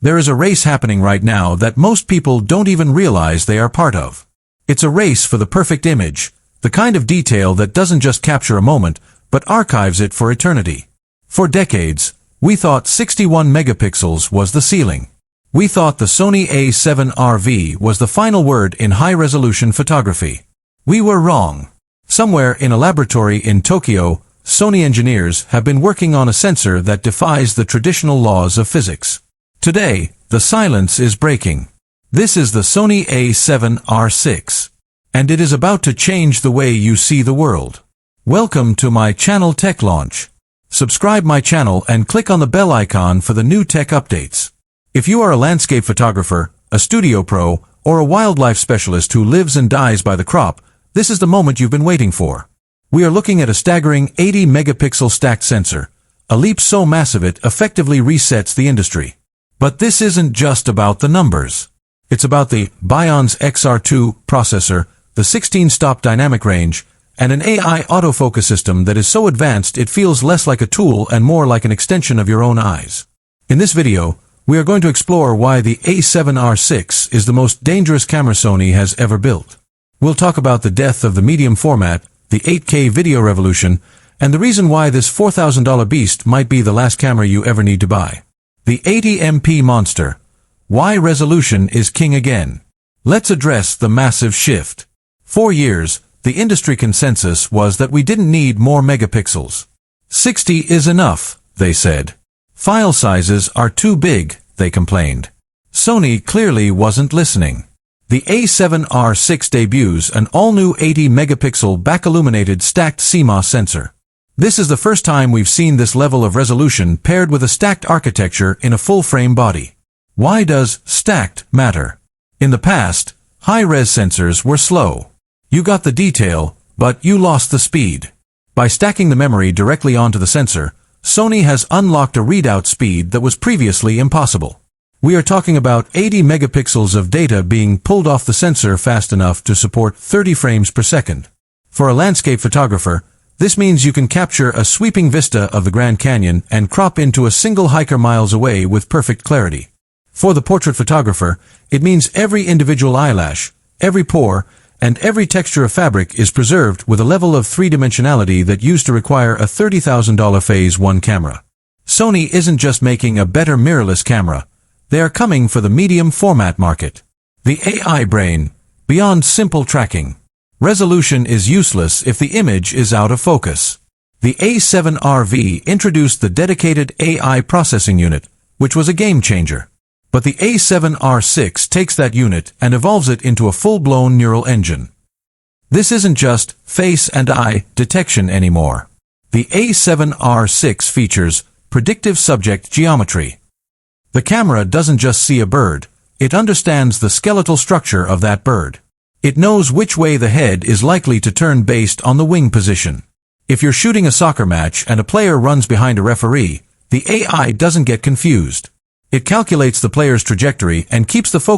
There is a race happening right now that most people don't even realize they are part of. It's a race for the perfect image, the kind of detail that doesn't just capture a moment, but archives it for eternity. For decades, we thought 61 megapixels was the ceiling. We thought the Sony A7R V was the final word in high-resolution photography. We were wrong. Somewhere in a laboratory in Tokyo, Sony engineers have been working on a sensor that defies the traditional laws of physics. Today, the silence is breaking. This is the Sony A7R VI, and it is about to change the way you see the world. Welcome to my channel Tech Launch. Subscribe my channel and click on the bell icon for the new tech updates. If you are a landscape photographer, a studio pro, or a wildlife specialist who lives and dies by the crop, this is the moment you've been waiting for. We are looking at a staggering 80 megapixel stacked sensor, a leap so massive it effectively resets the industry. But this isn't just about the numbers. It's about the Bion's XR2 processor, the 16-stop dynamic range, and an AI autofocus system that is so advanced it feels less like a tool and more like an extension of your own eyes. In this video, we are going to explore why the A7R VI is the most dangerous camera Sony has ever built. We'll talk about the death of the medium format, the 8K video revolution, and the reason why this $4,000 beast might be the last camera you ever need to buy. The 80MP monster. Why resolution is king again. Let's address the massive shift. For years, the industry consensus was that we didn't need more megapixels. 60 is enough, they said. File sizes are too big, they complained. Sony clearly wasn't listening. The A7R VI debuts an all-new 80-megapixel back-illuminated stacked CMOS sensor. This is the first time we've seen this level of resolution paired with a stacked architecture in a full-frame body. Why does stacked matter? In the past, high-res sensors were slow. You got the detail, but you lost the speed. By stacking the memory directly onto the sensor, Sony has unlocked a readout speed that was previously impossible. We are talking about 80 megapixels of data being pulled off the sensor fast enough to support 30 frames per second. For a landscape photographer, this means you can capture a sweeping vista of the Grand Canyon and crop into a single hiker miles away with perfect clarity. For the portrait photographer, it means every individual eyelash, every pore, and every texture of fabric is preserved with a level of three-dimensionality that used to require a $30,000 Phase 1 camera. Sony isn't just making a better mirrorless camera. They are coming for the medium format market. The AI brain, beyond simple tracking. Resolution is useless if the image is out of focus. The A7R V introduced the dedicated AI processing unit, which was a game changer. But the A7R VI takes that unit and evolves it into a full-blown neural engine. This isn't just face and eye detection anymore. The A7R VI features predictive subject geometry. The camera doesn't just see a bird, it understands the skeletal structure of that bird. It knows which way the head is likely to turn based on the wing position. If you're shooting a soccer match and a player runs behind a referee, the AI doesn't get confused. It calculates the player's trajectory and keeps the focus